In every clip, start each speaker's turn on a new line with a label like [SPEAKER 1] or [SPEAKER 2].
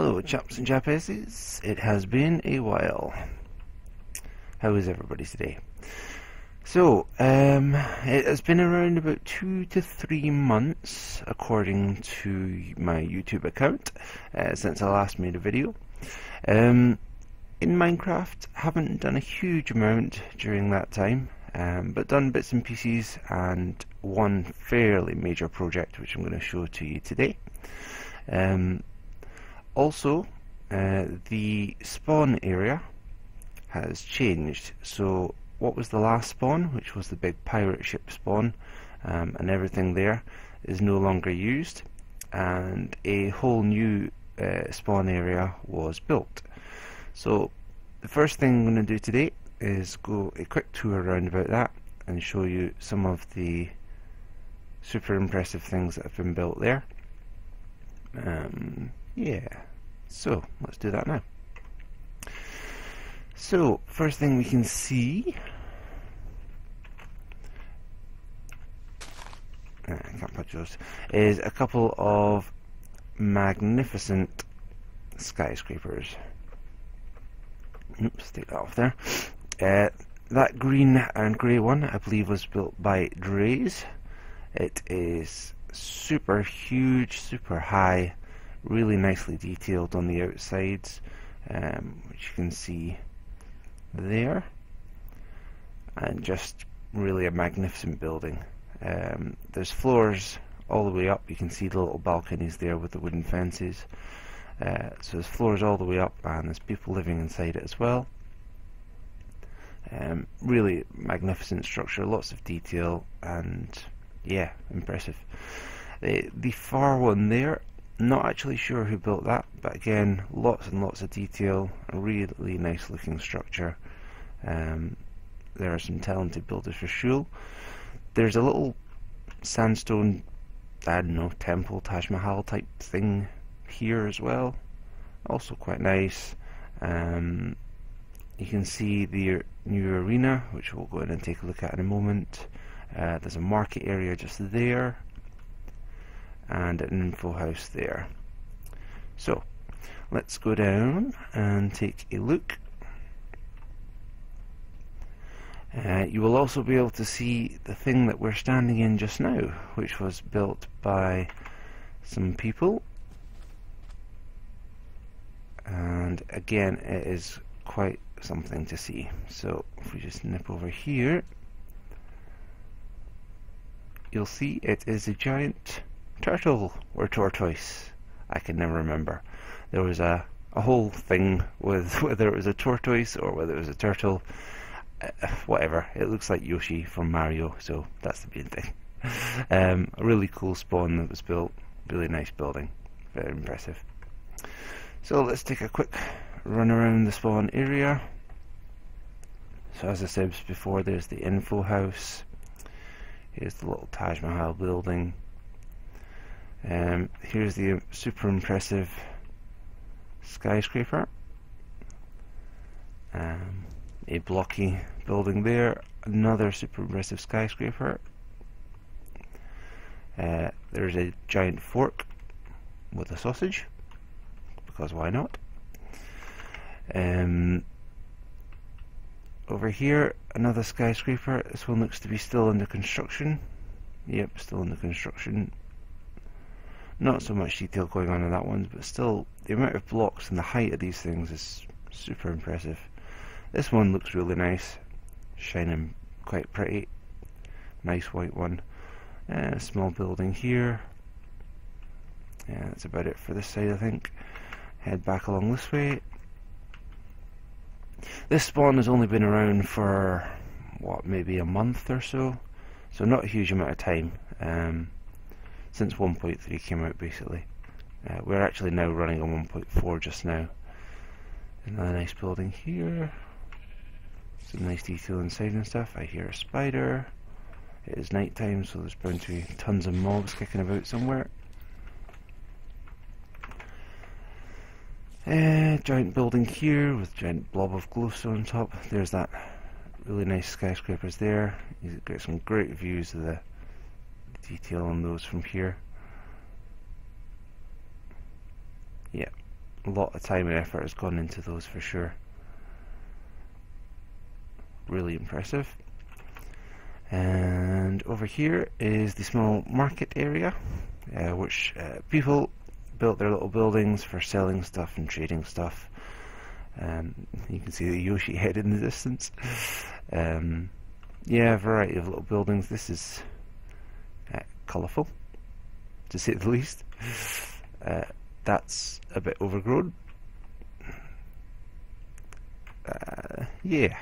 [SPEAKER 1] Hello chaps and chapesses, it has been a while. How is everybody today? So, it has been around about 2 to 3 months, according to my YouTube account, since I last made a video. In Minecraft, haven't done a huge amount during that time, but done bits and pieces, and one fairly major project which I'm going to show to you today. Also, the spawn area has changed. So what was the last spawn, which was the big pirate ship spawn, and everything there is no longer used, and a whole new spawn area was built. So the first thing I'm going to do today is go a quick tour around about that and show you some of the super impressive things that have been built there. Yeah, so let's do that now. So first thing we can see, I can't put those, is a couple of magnificent skyscrapers. Oops, take that off there. That green and grey one, I believe, was built by Dre's. It is super huge, super high, really nicely detailed on the outsides, which you can see there, and just really a magnificent building. There's floors all the way up. You can see the little balconies there with the wooden fences. So there's floors all the way up, and there's people living inside it as well. Really magnificent structure, lots of detail, and yeah, impressive. The far one there, not actually sure who built that, but again, lots and lots of detail, a really nice looking structure. There are some talented builders for sure. There's a little sandstone, I don't know, temple, Taj Mahal type thing here as well, also quite nice. You can see the new arena, which we'll go in and take a look at in a moment. There's a market area just there, and an info house there. So let's go down and take a look. You will also be able to see the thing that we're standing in just now, which was built by some people, and again, it is quite something to see. So if we just nip over here, you'll see it is a giant turtle or tortoise. I can never remember. There was a whole thing with whether it was a tortoise or whether it was a turtle. Whatever, it looks like Yoshi from Mario, so that's the main thing. A really cool spawn that was built, really nice building, very impressive. So let's take a quick run around the spawn area. So as I said before, there's the info house. Here's the little Taj Mahal building. Here's the super impressive skyscraper. A blocky building there, another super impressive skyscraper. There's a giant fork with a sausage, because why not? Over here, another skyscraper. This one looks to be still under construction. Yep, still under construction. Not so much detail going on in that one, but still, the amount of blocks and the height of these things is super impressive. This one looks really nice, shining quite pretty. Nice white one. A small building here. Yeah, that's about it for this side, I think. Head back along this way. This spawn has only been around for, what, maybe a month or so? So not a huge amount of time, since 1.3 came out basically. We're actually now running on 1.4 just now. Another nice building here. Some nice detail inside and stuff. I hear a spider. It is night time, so there's bound to be tons of mobs kicking about somewhere. Giant building here with giant blob of glowstone on top. There's that really nice skyscrapers there. You've got some great views of the detail on those from here. Yeah, A lot of time and effort has gone into those for sure. Really impressive. And over here is the small market area, which people built their little buildings for selling stuff and trading stuff. You can see the Yoshi head in the distance. Yeah, a variety of little buildings. This is colourful, to say the least. That's a bit overgrown. Yeah,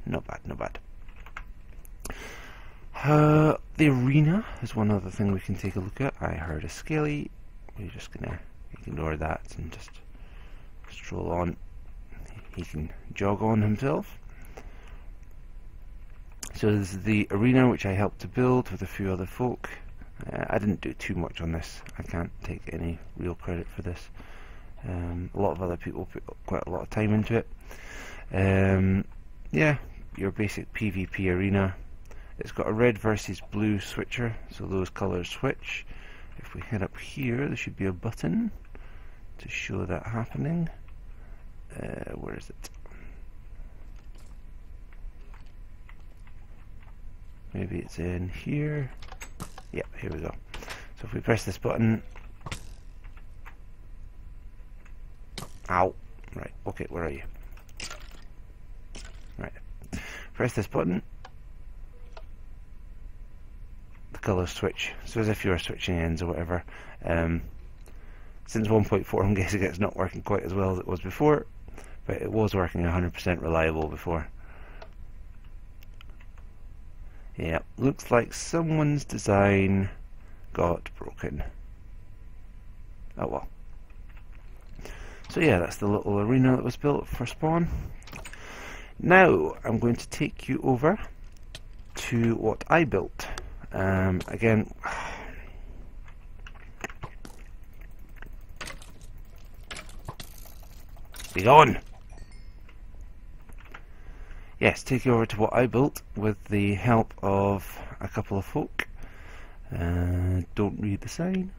[SPEAKER 1] not bad, not bad. The arena is one other thing we can take a look at. I heard a skelly. We're just gonna ignore that and just stroll on. He can jog on himself. So this is the arena which I helped to build with a few other folk. I didn't do too much on this. I can't take any real credit for this. A lot of other people put quite a lot of time into it. Yeah, your basic PvP arena. It's got a red versus blue switcher, so those colours switch. If we head up here, there should be a button to show that happening. Where is it? Maybe it's in here. Yeah, here we go. So if we press this button... Ow! Right, okay, where are you? Right. Press this button. The colours switch. So as if you were switching ends or whatever. Since 1.4 I'm guessing it's not working quite as well as it was before. But it was working 100% reliable before. Yeah, looks like someone's design got broken. Oh well. So yeah, that's the little arena that was built for spawn. Now I'm going to take you over to what I built. Again, be gone. Yes, take you over to what I built with the help of a couple of folk. Don't read the sign.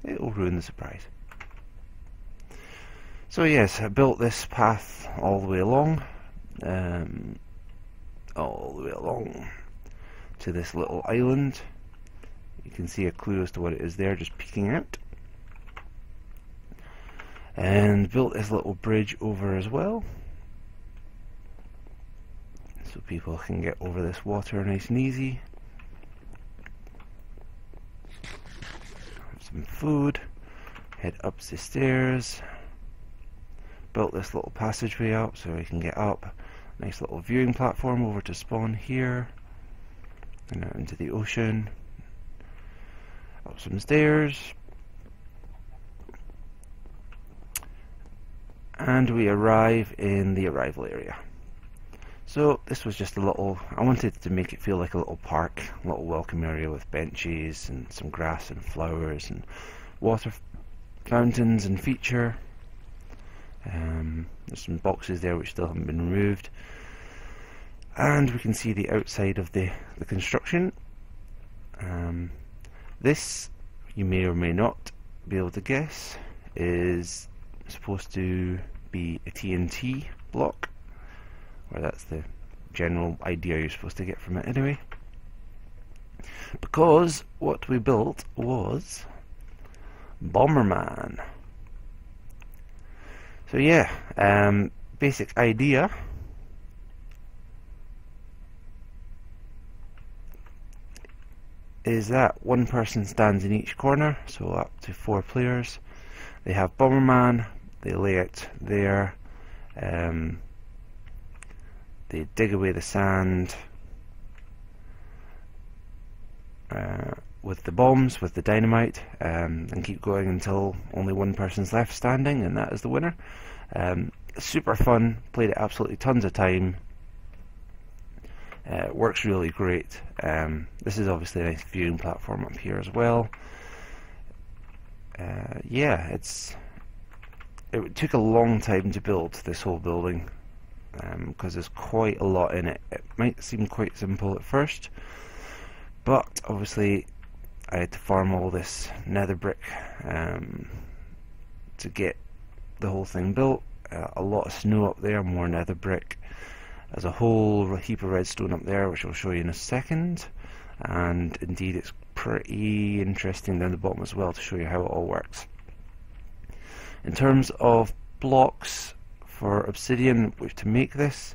[SPEAKER 1] It'll ruin the surprise. So yes, I built this path all the way along. All the way along to this little island. You can see a clue as to what it is there, just peeking out. And built this little bridge over as well, so people can get over this water nice and easy. Have some food, head up the stairs. Built this little passageway up so we can get up. Nice little viewing platform over to spawn here. And out into the ocean. Up some stairs. And we arrive in the arrival area. So this was just a little, I wanted to make it feel like a little park, a little welcome area with benches and some grass and flowers and water fountains and feature. There's some boxes there which still haven't been removed. And we can see the outside of the construction. This, you may or may not be able to guess, is supposed to be a TNT block. Or that's the general idea you're supposed to get from it anyway. Because what we built was Bomberman. So yeah, basic idea is that one person stands in each corner, so up to 4 players. They have Bomberman, they lay out there, they dig away the sand with the bombs, with the dynamite, and keep going until only one person's left standing, and that is the winner. Super fun, played it absolutely tons of time. Works really great. This is obviously a nice viewing platform up here as well. Yeah, it took a long time to build this whole building, because there's quite a lot in it. It might seem quite simple at first, but obviously I had to farm all this nether brick to get the whole thing built. A lot of snow up there, more nether brick. There's a whole heap of redstone up there, which I'll show you in a second. And indeed, it's pretty interesting down the bottom as well to show you how it all works. In terms of blocks for obsidian, which to make this,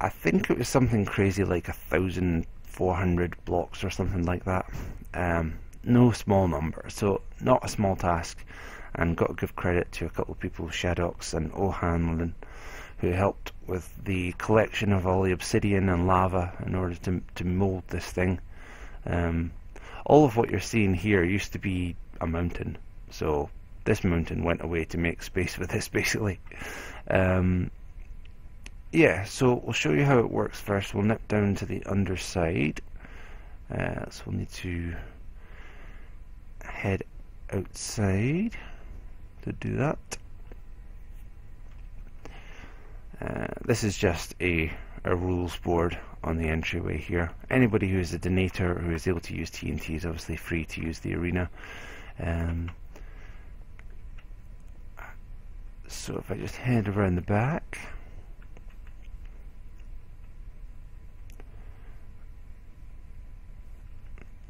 [SPEAKER 1] I think it was something crazy like 1,400 blocks or something like that. No small number, so not a small task. And got to give credit to a couple of people, Shadox and O'Hanlon, who helped with the collection of all the obsidian and lava in order to mould this thing. All of what you're seeing here used to be a mountain, so this mountain went away to make space for this, basically. Yeah, so we'll show you how it works first. We'll nip down to the underside, so we'll need to head outside to do that. This is just a rules board on the entryway here. Anybody who is a donator who is able to use TNT is obviously free to use the arena. So if I just head around the back,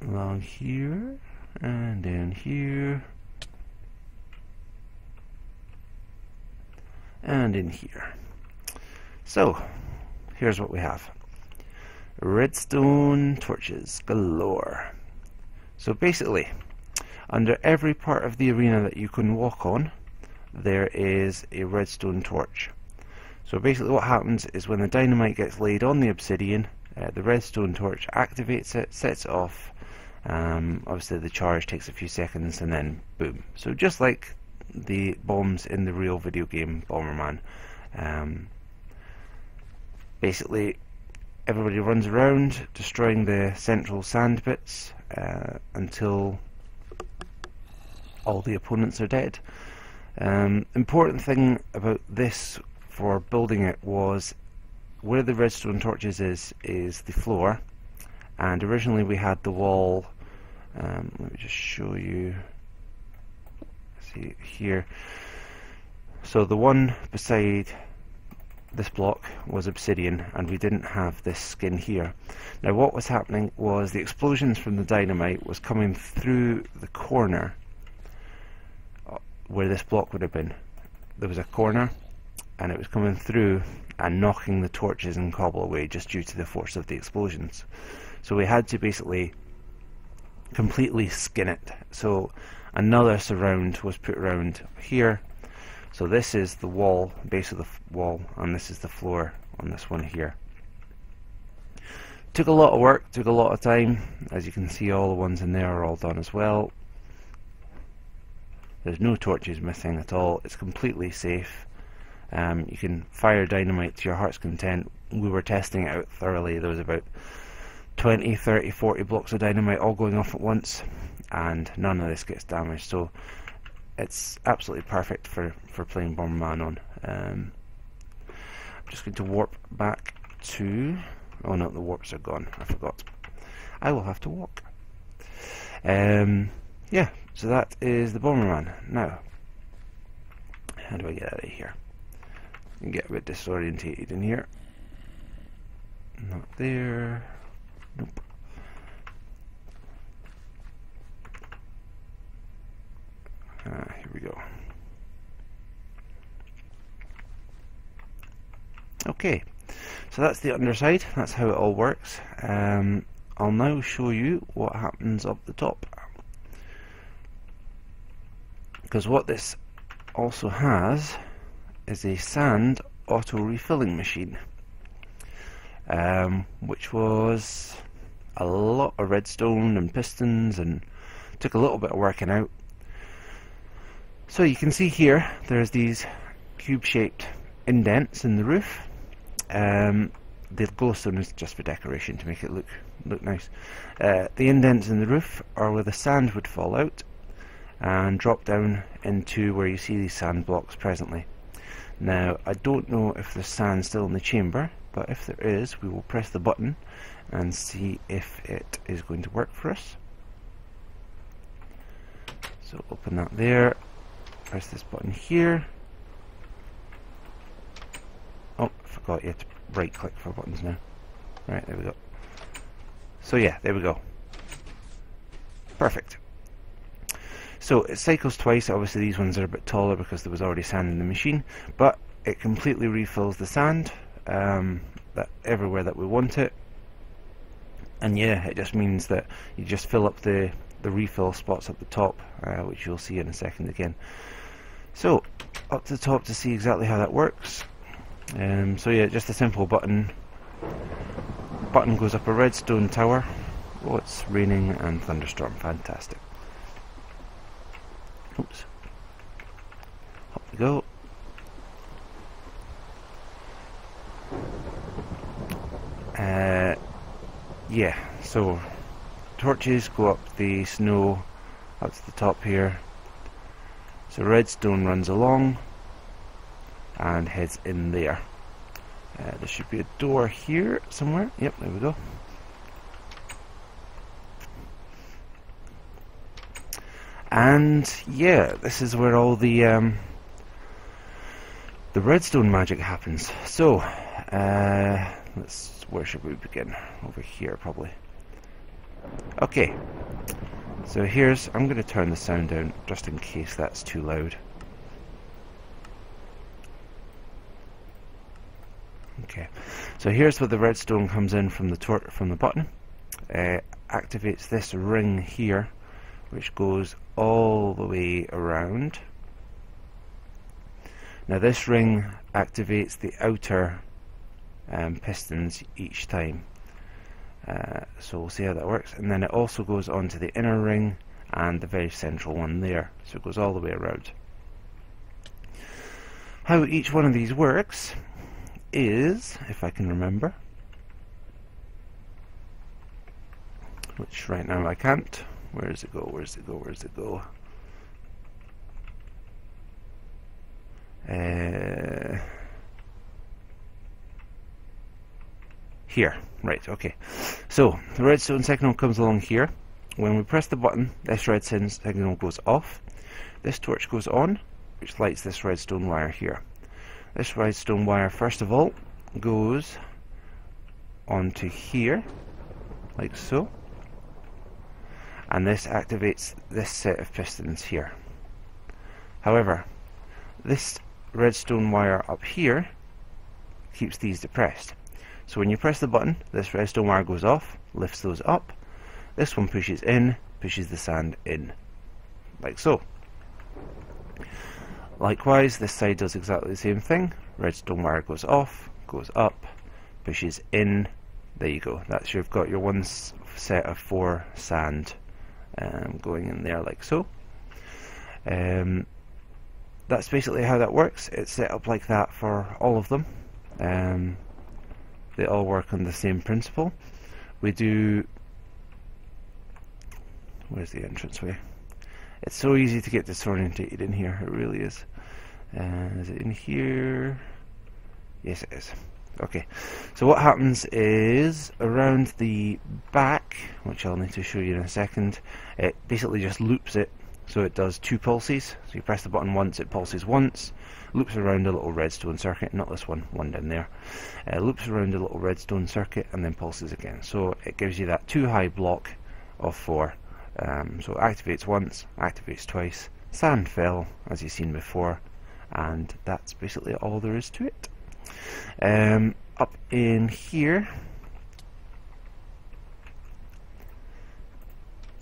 [SPEAKER 1] along here and down here and in here. So here's what we have. Redstone torches galore. So basically, under every part of the arena that you can walk on, there is a redstone torch. So basically what happens is when the dynamite gets laid on the obsidian, the redstone torch activates it, sets it off. Obviously the charge takes a few seconds and then boom. So just like the bombs in the real video game Bomberman. Basically everybody runs around destroying the central sand bits until all the opponents are dead. Important thing about this for building it was where the redstone torches is the floor, and originally we had the wall. Let me just show you. See here. So the one beside this block was obsidian, and we didn't have this skin here. Now what was happening was the explosions from the dynamite was coming through the corner where this block would have been. There was a corner and it was coming through and knocking the torches and cobble away just due to the force of the explosions. So we had to basically completely skin it. So another surround was put around here. So this is the wall, base of the wall, and this is the floor on this one here. Took a lot of work, took a lot of time. As you can see, all the ones in there are all done as well. There's no torches missing at all. It's completely safe. You can fire dynamite to your heart's content. We were testing it out thoroughly. There was about 20, 30, 40 blocks of dynamite all going off at once, and none of this gets damaged. So it's absolutely perfect for playing Bomberman on. I'm just going to warp back to... Oh no, the warps are gone. I forgot. I will have to walk. Yeah, so that is the Bomberman. Now, how do I get out of here? I get a bit disorientated in here. Not there. Nope. Here we go. Okay, so that's the underside. That's how it all works. I'll now show you what happens up the top, because what this also has is a sand auto refilling machine, which was a lot of redstone and pistons and took a little bit of working out. So you can see here there's these cube-shaped indents in the roof. The glowstone is just for decoration to make it look nice. The indents in the roof are where the sand would fall out and drop down into where you see these sand blocks presently. Now I don't know if there's sand still in the chamber, but if there is, we will press the button and see if it is going to work for us. So open that there, press this button here. Oh, I forgot you have to right click for buttons now. Right, there we go. So yeah, there we go. Perfect. So it cycles twice. Obviously these ones are a bit taller because there was already sand in the machine, but it completely refills the sand that everywhere that we want it. And yeah, it just means that you just fill up the refill spots at the top, which you'll see in a second again. So up to the top to see exactly how that works. So yeah, just a simple button. Button goes up a redstone tower. Oh, it's raining and thunderstorm. Fantastic. Oops. Up we go. Yeah, so torches go up the snow up to the top here. So redstone runs along and heads in there. There should be a door here somewhere. Yep, there we go. And yeah, this is where all the redstone magic happens. So where should we begin? Over here probably. Okay, so I'm going to turn the sound down just in case that's too loud. Okay, so here's where the redstone comes in from the button. Activates this ring here, which goes all the way around. Now this ring activates the outer pistons each time. So we'll see how that works. And then it also goes onto the inner ring and the very central one there. So it goes all the way around. How each one of these works is, if I can remember, which right now I can't. Where does it go? Where does it go? Where does it go? Here. Right, okay. So the redstone signal comes along here. When we press the button, this redstone signal goes off. This torch goes on, which lights this redstone wire here. This redstone wire, first of all, goes onto here, like so. And this activates this set of pistons here. However, this redstone wire up here keeps these depressed. So when you press the button, this redstone wire goes off, lifts those up. This one pushes in, pushes the sand in, like so. Likewise, this side does exactly the same thing. Redstone wire goes off, goes up, pushes in. There you go. That's you've got your one set of 4 sand going in there, like so. That's basically how that works. It's set up like that for all of them. They all work on the same principle. We do... Where's the entranceway? It's so easy to get disorientated in here, it really is. Is it in here? Yes, it is. Okay, so what happens is, around the back, which I'll need to show you in a second, it basically just loops it. So it does 2 pulses. So you press the button once, it pulses once, loops around a little redstone circuit, not this one down there, loops around a little redstone circuit and then pulses again. So it gives you that 2 high block of 4. So it activates once, activates twice, sand fell as you've seen before, and that's basically all there is to it. Up in here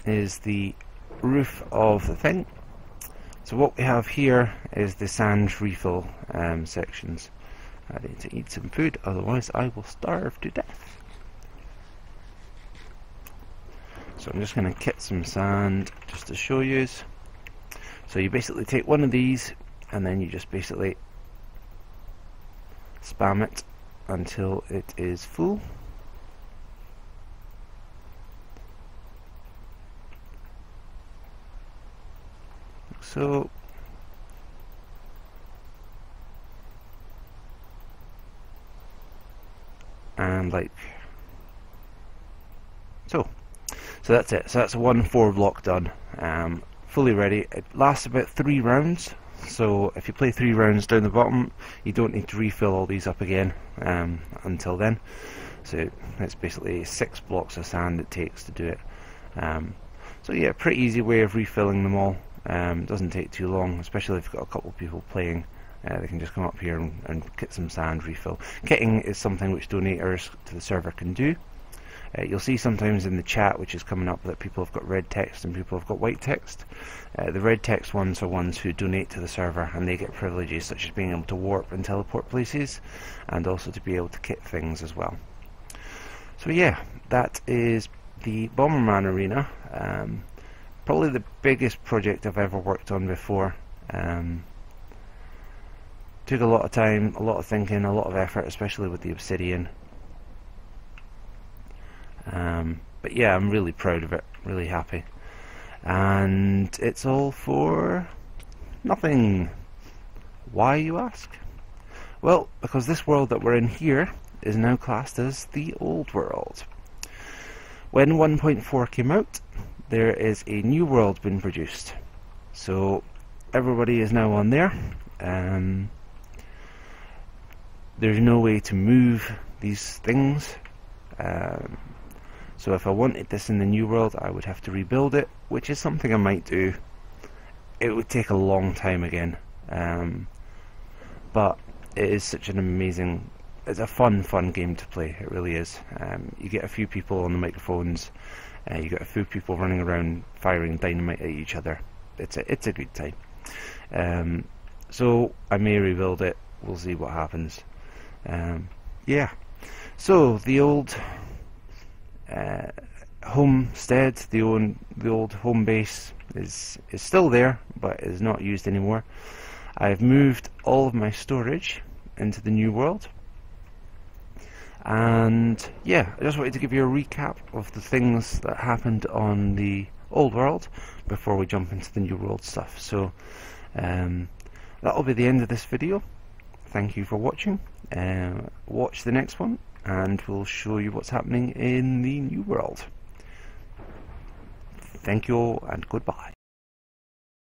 [SPEAKER 1] is the roof of the thing. So what we have here is the sand refill sections. I need to eat some food, otherwise I will starve to death. So I'm just going to kit some sand just to show you. So you basically take one of these and then you just basically spam it until it is full. So and like so. So that's it. So that's one 4 block done. Fully ready. It lasts about 3 rounds. so if you play 3 rounds down the bottom, you don't need to refill all these up again until then. So it's basically 6 blocks of sand it takes to do it. So yeah, pretty easy way of refilling them all. Doesn't take too long, especially if you've got a couple of people playing. They can just come up here and get some sand refill. Kitting is something which donators to the server can do. You'll see sometimes in the chat, which is coming up, that people have got red text and people have got white text. The red text ones are ones who donate to the server, and they get privileges such as being able to warp and teleport places, and also to be able to kit things as well. So yeah, that is the Bomberman arena. Probably the biggest project I've ever worked on before. Took a lot of time, a lot of thinking, a lot of effort, especially with the obsidian. But yeah, I'm really proud of it, really happy. And it's all for nothing. Why, you ask? Well, because this world that we're in here is now classed as the old world. When 1.4 came out, there is a new world been produced. So everybody is now on there. There's no way to move these things. So if I wanted this in the new world, I would have to rebuild it, which is something I might do. It would take a long time again. But it is such an amazing, it's a fun game to play. It really is. You get a few people on the microphones. You get a few people running around firing dynamite at each other. It's a good time. So I may rebuild it. We'll see what happens. Yeah. So the old homestead, the old home base is still there, but is not used anymore. I've moved all of my storage into the new world. And yeah, I just wanted to give you a recap of the things that happened on the old world before we jump into the new world stuff. So that'll be the end of this video. Thank you for watching. Watch the next one, and we'll show you what's happening in the new world. Thank you all, and goodbye.